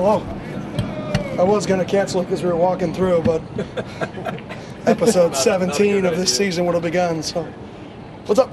Hello. I was going to cancel it because we were walking through, but episode 17 of this season would have begun. So, what's up?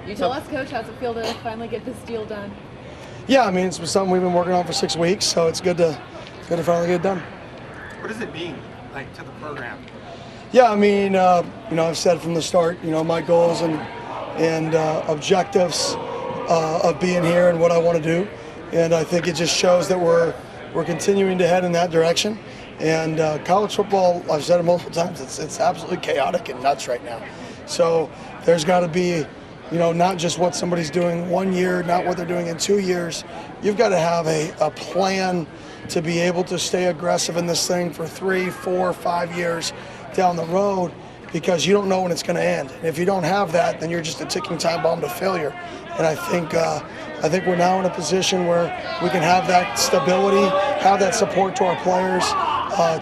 You tell us, Coach, how's it feel to finally get this deal done? Yeah, I mean, it's something we've been working on for 6 weeks, so it's good to finally get it done. What does it mean, like, to the program? Yeah, I mean, I've said from the start, my goals and objectives of being here and what I want to do, and I think it just shows that we're continuing to head in that direction. And college football, I've said it multiple times, it's absolutely chaotic and nuts right now. So there's got to be, not just what somebody's doing 1 year, not what they're doing in 2 years. You've got to have a plan to be able to stay aggressive in this thing for 3, 4, 5 years down the road, because you don't know when it's going to end. And if you don't have that, then you're just a ticking time bomb to failure. And I think we're now in a position where we can have that stability, have that support to our players,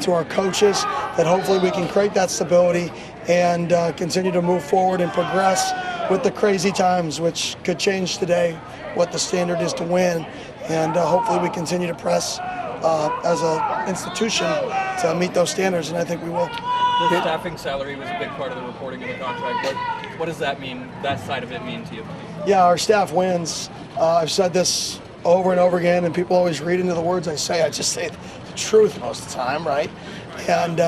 to our coaches, that hopefully we can create that stability and continue to move forward and progress with the crazy times, which could change today what the standard is to win. And hopefully we continue to press as an institution to meet those standards, and I think we will. The staffing salary was a big part of the reporting of the contract. What does that mean, that side of it mean to you? Yeah, our staff wins. I've said this over and over again, and people always read into the words I say. I just say the truth most of the time, right? And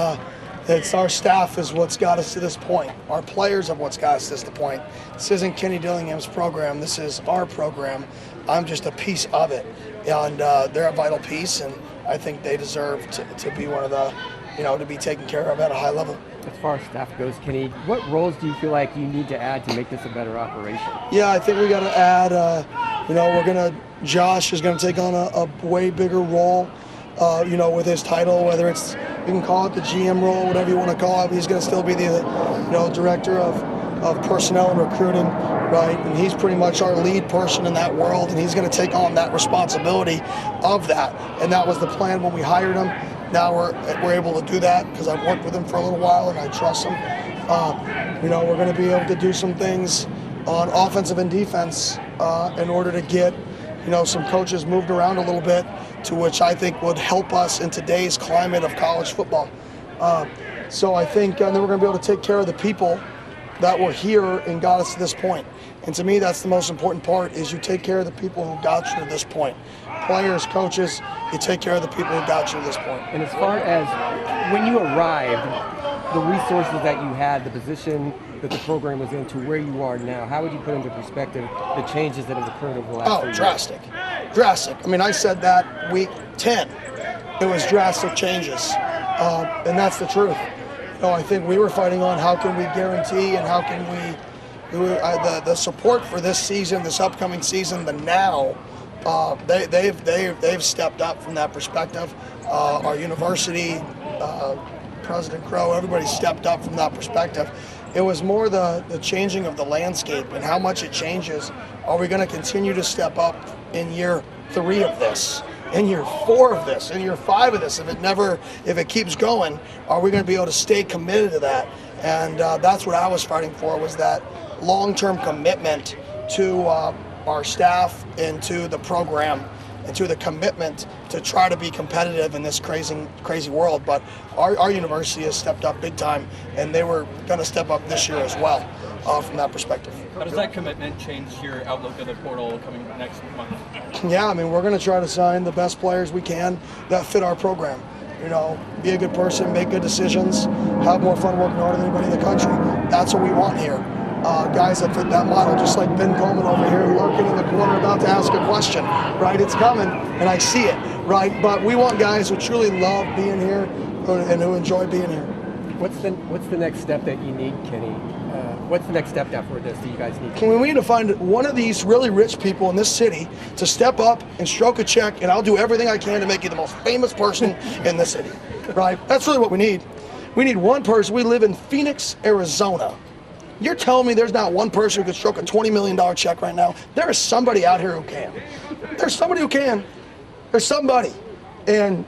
it's our staff is what's got us to this point. Our players are what's got us to this point. This isn't Kenny Dillingham's program. This is our program. I'm just a piece of it. And they're a vital piece, and I think they deserve to be one of the, to be taken care of at a high level. As far as staff goes, Kenny, what roles do you feel like you need to add to make this a better operation? Yeah, I think we got to add, Josh is going to take on a way bigger role, with his title, whether it's, you can call it the GM role, whatever you want to call it. He's going to still be the, director of personnel and recruiting, right? And he's pretty much our lead person in that world, and he's going to take on that responsibility of that. And that was the plan when we hired him. Now we're able to do that because I've worked with him for a little while and I trust him. We're going to be able to do some things on offensive and defense in order to get, some coaches moved around a little bit, to which I think would help us in today's climate of college football. So I think then we're going to be able to take care of the people that were here and got us to this point. And to me, that's the most important part, is you take care of the people who got you to this point. Players, coaches, you take care of the people who got you to this point. And as far as when you arrived, the resources that you had, the position that the program was in to where you are now, how would you put into perspective the changes that have occurred over the last 3 years? Drastic. I mean, I said that week 10. It was drastic changes, and that's the truth. I think we were fighting on how can we guarantee and how can we the support for this season, this upcoming season, the now. They've stepped up from that perspective. Our university, President Crow, everybody stepped up from that perspective. It was more the changing of the landscape and how much it changes. Are we going to continue to step up in year 3 of this, in year 4 of this, in year 5 of this? If it keeps going, are we going to be able to stay committed to that? And that's what I was fighting for, was that long-term commitment to our staff and to the program and to the commitment to try to be competitive in this crazy world. But our university has stepped up big time, and they were going to step up this year as well from that perspective. How does that commitment change your outlook of the portal coming next month? Yeah, I mean, we're going to try to sign the best players we can that fit our program. Be a good person, make good decisions, have more fun working harder than anybody in the country. That's what we want here. Guys that fit that model, just like Ben Coleman over here lurking in the corner about to ask a question, right? It's coming, and I see it, right? But we want guys who truly love being here and who enjoy being here. What's the next step that you need, Kenny? What's the next step after this that you guys need? We need to find one of these really rich people in this city to step up and stroke a check, and I'll do everything I can to make you the most famous person in the city, right? That's really what we need. We need one person. We live in Phoenix, Arizona. You're telling me there's not one person who could stroke a $20 million check right now? There is somebody out here who can. There's somebody who can. There's somebody. And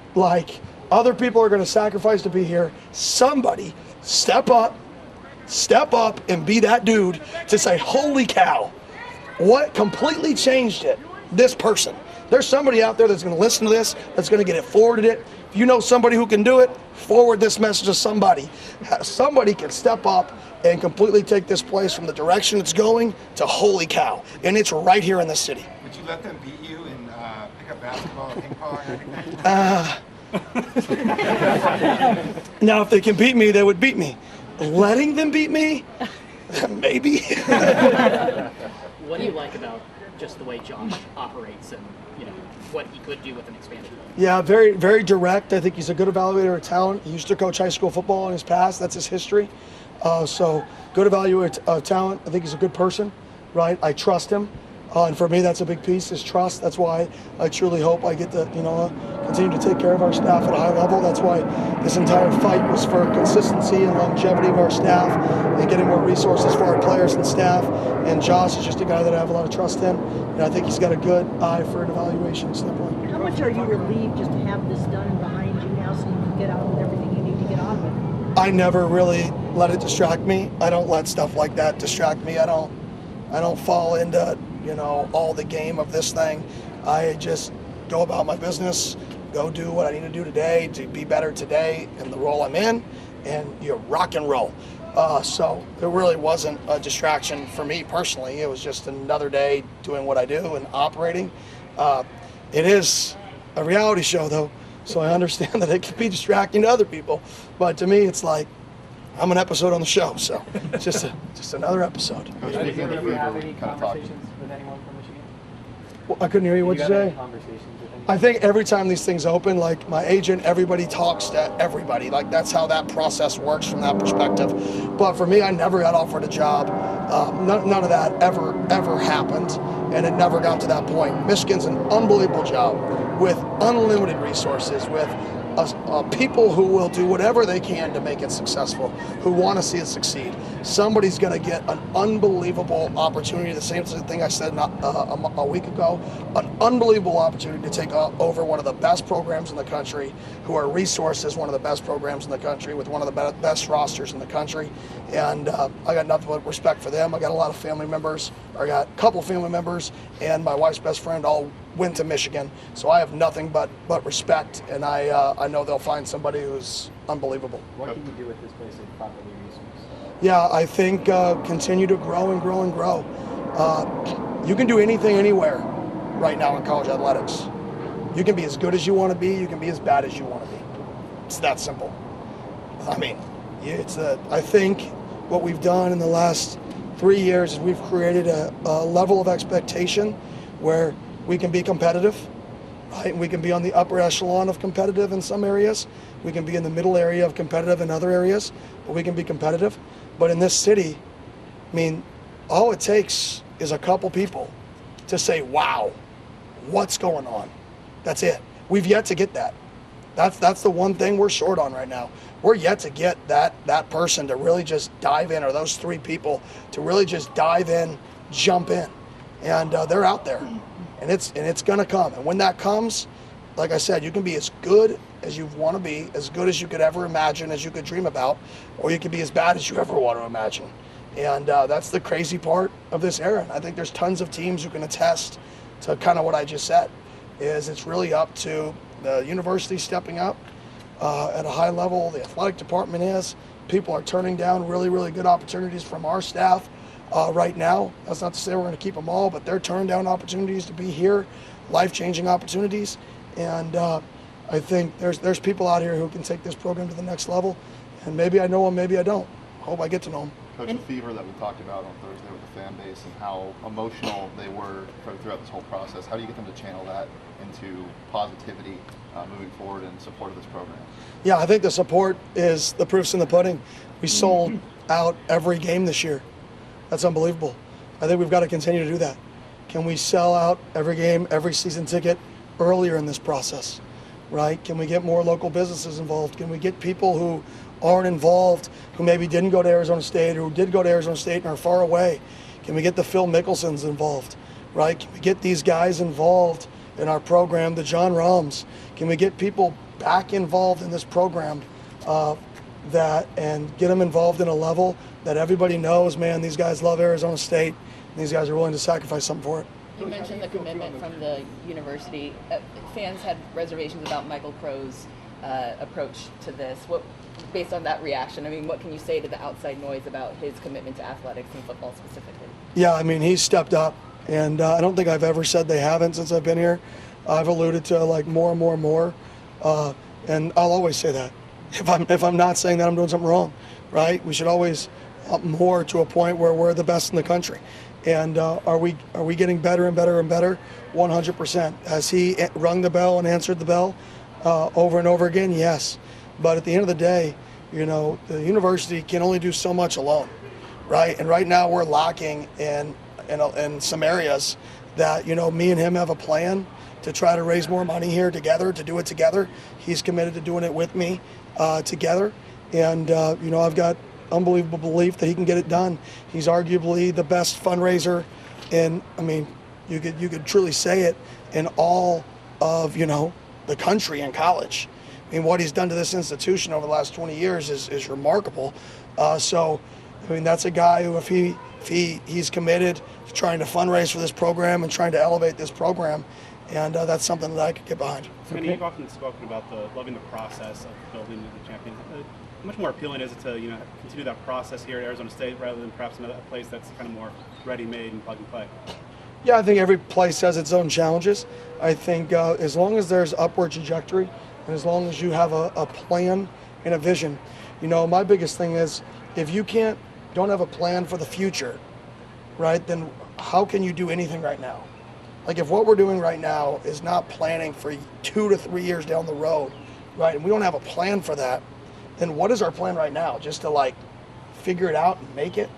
other people are going to sacrifice to be here. Somebody step up and be that dude to say, holy cow, what completely changed it? This person. There's somebody out there that's going to listen to this, that's going to get it forwarded it. If you know somebody who can do it, forward this message to somebody. Somebody can step up and completely take this place from the direction it's going to holy cow. And it's right here in the city. Would you let them beat you in pick up basketball or ping pong or anything? Now, if they can beat me, they would beat me. Letting them beat me? Maybe. What do you like about just the way Josh operates and what he could do with an expanded role? Yeah, very, very direct. I think he's a good evaluator of talent. He used to coach high school football in his past. That's his history. So good evaluator of talent. I think he's a good person, right? I trust him. And for me, that's a big piece, is trust. That's why I truly hope I get to, continue to take care of our staff at a high level. That's why this entire fight was for consistency and longevity of our staff and getting more resources for our players and staff. And Josh is just a guy that I have a lot of trust in. And I think he's got a good eye for an evaluation standpoint. How much are you relieved just to have this done and behind you now so you can get on with everything you need to get on with? I never really let it distract me. I don't let stuff like that distract me. I don't fall into all the game of this thing. I just go about my business, go do what I need to do today to be better today in the role I'm in, and you rock and roll. So it really wasn't a distraction for me personally. It was just another day doing what I do and operating. It is a reality show though, so I understand that it can be distracting to other people. But to me, it's like I'm an episode on the show, so it's just another episode. Did you have any conversations with anyone from Michigan? Well, I couldn't hear you. What'd you say? Conversations with anyone? I think every time these things open, like my agent, everybody talks to everybody. Like that's how that process works from that perspective. But for me, I never got offered a job. None of that ever happened, and it never got to that point. Michigan's an unbelievable job with unlimited resources, with people who will do whatever they can to make it successful, who want to see it succeed. Somebody's going to get an unbelievable opportunity, the same thing I said a week ago, an unbelievable opportunity to take over one of the best programs in the country, who are resources, one of the best programs in the country, with one of the best rosters in the country. And I got nothing but respect for them. I got a lot of family members, or I got a couple family members, and my wife's best friend all went to Michigan, so I have nothing but respect, and I know they'll find somebody who's unbelievable. What can you do with this place and properly resourced? Yeah, I think continue to grow and grow and grow. You can do anything anywhere right now in college athletics. You can be as good as you want to be. You can be as bad as you want to be. It's that simple. I mean, I think what we've done in the last 3 years is we've created a level of expectation where we can be competitive, right? We can be on the upper echelon of competitive in some areas. We can be in the middle area of competitive in other areas, but we can be competitive. But in this city, I mean, all it takes is a couple people to say, wow, what's going on? That's it. We've yet to get that. That's the one thing we're short on right now. We're yet to get that person to really just dive in, or those three people to really just dive in, jump in. And they're out there. And it's going to come. And when that comes, like I said, you can be as good as you want to be, as good as you could ever imagine, as you could dream about, or you can be as bad as you ever want to imagine. And that's the crazy part of this era. I think there's tons of teams who can attest to kind of what I just said, is it's really up to the university stepping up at a high level. The athletic department is. People are turning down really, really good opportunities from our staff. Right now, that's not to say we're going to keep them all, but they're turning down opportunities to be here, life-changing opportunities, and I think there's people out here who can take this program to the next level, and maybe I know them, maybe I don't. Hope I get to know them. Coach, the fever that we talked about on Thursday with the fan base and how emotional they were throughout this whole process, how do you get them to channel that into positivity moving forward in support of this program? Yeah, I think the support is the proof's in the pudding. We sold out every game this year. That's unbelievable. I think we've got to continue to do that. Can we sell out every game, every season ticket earlier in this process, right? Can we get more local businesses involved? Can we get people who aren't involved, who maybe didn't go to Arizona State, or who did go to Arizona State and are far away? Can we get the Phil Mickelsons involved, right? Can we get these guys involved in our program, the John Rahms? Can we get people back involved in this program and get them involved in a level that everybody knows, man, these guys love Arizona State, and these guys are willing to sacrifice something for it. You mentioned the commitment from the university. Fans had reservations about Michael Crow's approach to this. What, based on that reaction, I mean, what can you say to the outside noise about his commitment to athletics and football specifically? Yeah, I mean, he's stepped up, and I don't think I've ever said they haven't since I've been here. I've alluded to like more and more and more, and I'll always say that. If I'm not saying that, I'm doing something wrong, right? We should always up more to a point where we're the best in the country. And are we getting better and better and better? 100%. Has he rung the bell and answered the bell over and over again? Yes. But at the end of the day, you know, the university can only do so much alone, right? And right now we're lacking in some areas that, you know, me and him have a plan to try to raise more money here together, to do it together. He's committed to doing it with me together. And, you know, I've got unbelievable belief that he can get it done. He's arguably the best fundraiser in, I mean, you could truly say it, in all of, you know, the country and college. I mean, what he's done to this institution over the last 20 years is remarkable. So, I mean, that's a guy who, if he's committed to trying to fundraise for this program and trying to elevate this program, and that's something that I could get behind. Kenny, you've often spoken about loving the process of building the champions. How much more appealing is it to, you know, continue that process here at Arizona State rather than perhaps another place that's kind of more ready-made and plug and play? Yeah, I think every place has its own challenges. I think as long as there's upward trajectory and as long as you have a plan and a vision, you know, my biggest thing is if you don't have a plan for the future, right, then how can you do anything right now? Like if what we're doing right now is not planning for 2 to 3 years down the road, right, and we don't have a plan for that, then what is our plan right now? Just to like figure it out and make it?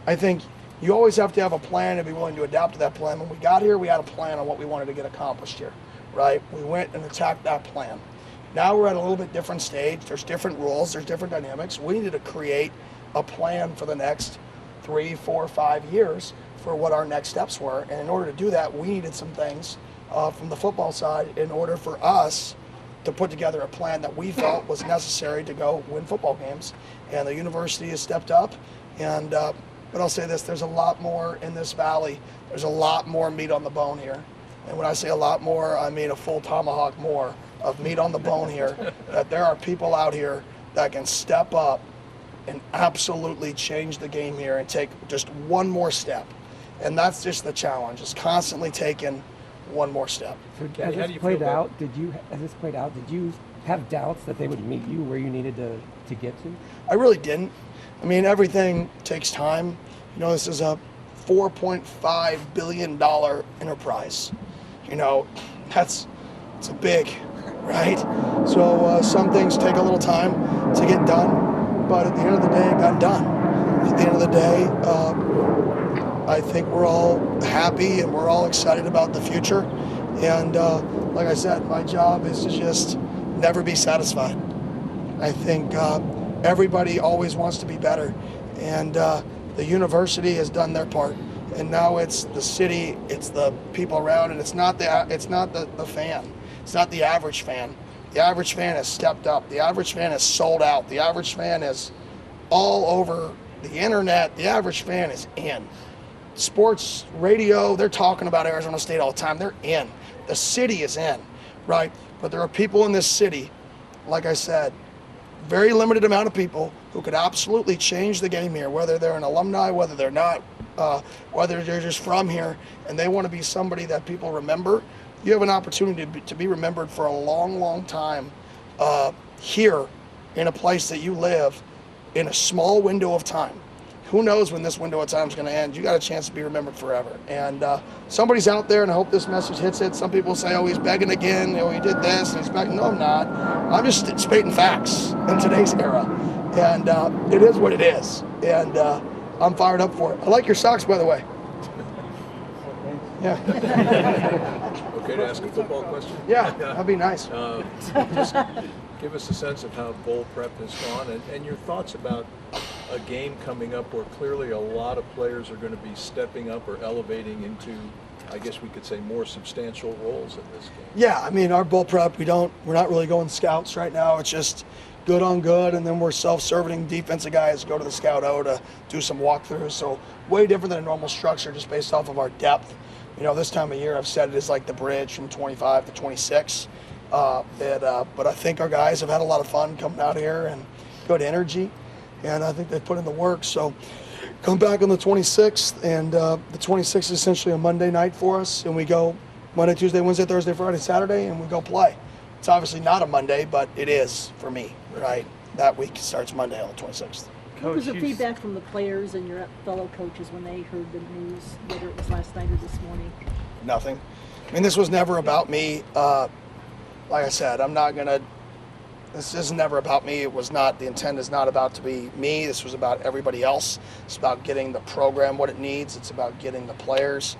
I think you always have to have a plan and be willing to adapt to that plan. When we got here, we had a plan on what we wanted to get accomplished here, right? We went and attacked that plan. Now we're at a little bit different stage. There's different rules, there's different dynamics. We needed to create a plan for the next 3, 4, 5 years for what our next steps were. And in order to do that, we needed some things from the football side in order for us to put together a plan that we felt was necessary to go win football games. And the university has stepped up. And but I'll say this, there's a lot more in this valley. There's a lot more meat on the bone here. And when I say a lot more, I mean a full tomahawk more of meat on the bone here. That there are people out here that can step up and absolutely change the game here and take just one more step. And that's just the challenge, is constantly taking one more step. So as this played out, did you have doubts that they would meet you where you needed to get to? I really didn't. I mean, everything takes time. You know, this is a $4.5 billion enterprise. You know, it's a big, right? So some things take a little time to get done, but at the end of the day, it got done. At the end of the day, I think we're all happy and we're all excited about the future. And like I said, my job is to just never be satisfied. I think everybody always wants to be better. And the university has done their part. And now it's the city, it's the people around, and it's not the fan. It's not the average fan. The average fan has stepped up. The average fan has sold out. The average fan is all over the internet. The average fan is in. Sports, radio, they're talking about Arizona State all the time. They're in. The city is in, right? But there are people in this city, like I said, very limited amount of people who could absolutely change the game here, whether they're an alumni, whether they're not, whether they're just from here, and they want to be somebody that people remember. You have an opportunity to be remembered for a long, long time here in a place that you live in a small window of time. Who knows when this window of time is going to end? You got a chance to be remembered forever. And somebody's out there, and I hope this message hits it. Some people say, oh, he's begging again. Oh, he did this, and he's begging. No, I'm not. I'm just stating facts in today's era. And it is what it is. And I'm fired up for it. I like your socks, by the way. Yeah. Okay to ask a football question? Yeah, that'd be nice. Just give us a sense of how bowl prep has gone and your thoughts about a game coming up where clearly a lot of players are going to be stepping up or elevating into, I guess we could say, more substantial roles in this game. Yeah, I mean, our bowl prep, we're not really going scouts right now. It's just good on good, and then we're self-serving defensive guys go to the scout O to do some walkthroughs. So way different than a normal structure just based off of our depth. you know, this time of year, I've said it is like the bridge from 25 to 26. But I think our guys have had a lot of fun coming out here and good energy, and I think they've put in the work. So come back on the 26th, and the 26th is essentially a Monday night for us, and we go Monday, Tuesday, Wednesday, Thursday, Friday, Saturday, and we go play. It's obviously not a Monday, but it is for me, right? That week starts Monday on the 26th. What was the feedback from the players and your fellow coaches when they heard the news, whether it was last night or this morning? Nothing. I mean, this was never about me. Like I said, this is never about me. It was not, the intent is not about to be me. This was about everybody else. It's about getting the program what it needs. It's about getting the players,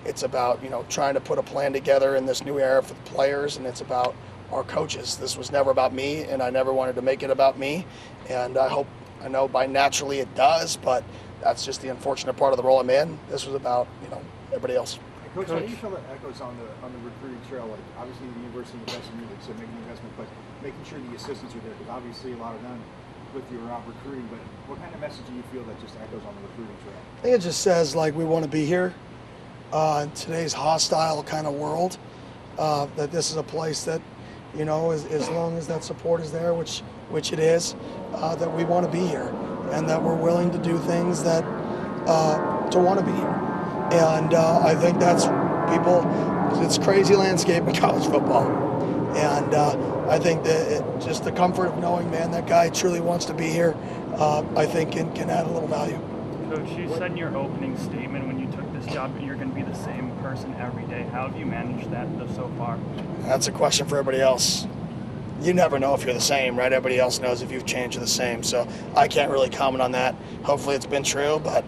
it's about, trying to put a plan together in this new era for the players, and it's about our coaches. This was never about me, and I never wanted to make it about me. And I know by naturally it does, but that's just the unfortunate part of the role I'm in. This was about, everybody else. Coach, how do you feel that echoes on the recruiting trail? Like, obviously the university invested in you, so making the investment, but making sure the assistants are there, because obviously a lot of them with you around recruiting, but what kind of message do you feel that just echoes on the recruiting trail? I think it just says, like, we want to be here in today's hostile kind of world, that this is a place that, as long as that support is there, which it is, that we want to be here, and that we're willing to do things that to want to be here. And I think that's it's a crazy landscape in college football. And I think that just the comfort of knowing, man, that guy truly wants to be here, I think can add a little value. Coach, you said in your opening statement when you took this job that you're going to be the same person every day. How have you managed that so far? That's a question for everybody else. You never know if you're the same, right? Everybody else knows if you've changed, you're the same. So I can't really comment on that. Hopefully it's been true, but,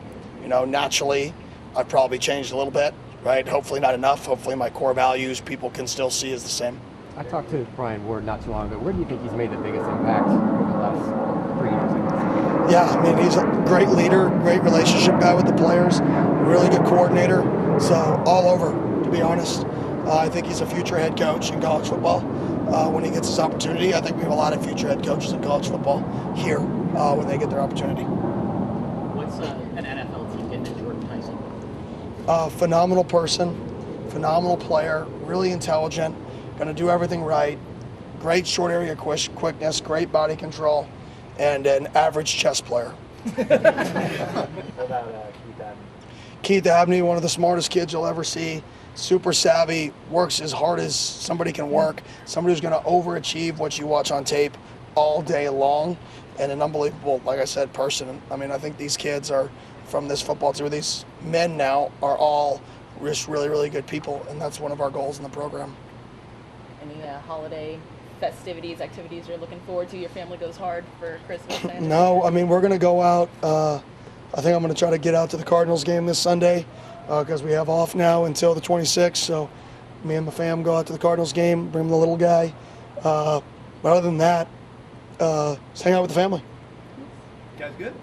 naturally, I've probably changed a little bit, right? Hopefully not enough. Hopefully my core values people can still see as the same. I talked to Brian Ward not too long ago. Where do you think he's made the biggest impact over the last 3 years? Yeah, I mean, he's a great leader, great relationship guy with the players, really good coordinator. So all over, to be honest. I think he's a future head coach in college football. When he gets his opportunity, I think we have a lot of future head coaches in college football here when they get their opportunity. What's an NFL team getting in Jordan Tyson? Phenomenal person, phenomenal player, really intelligent, going to do everything right, great short area quickness, great body control, and an average chess player. What about Keith Abney? Keith Abney, one of the smartest kids you'll ever see, super savvy, works as hard as somebody can work, somebody who's going to overachieve what you watch on tape all day long, and an unbelievable, like I said, person. I mean, I think these kids are from this football tour, these men now are all just really, really good people, and that's one of our goals in the program. Any holiday festivities, activities you're looking forward to? Your family goes hard for Christmas? No, I mean, we're going to go out. I think I'm going to try to get out to the Cardinals game this Sunday because we have off now until the 26th. So me and my fam go out to the Cardinals game, bring the little guy. But other than that, just hang out with the family. You guys good?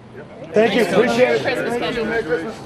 Thank you. Appreciate it. Merry Christmas, Kenny. Merry Christmas.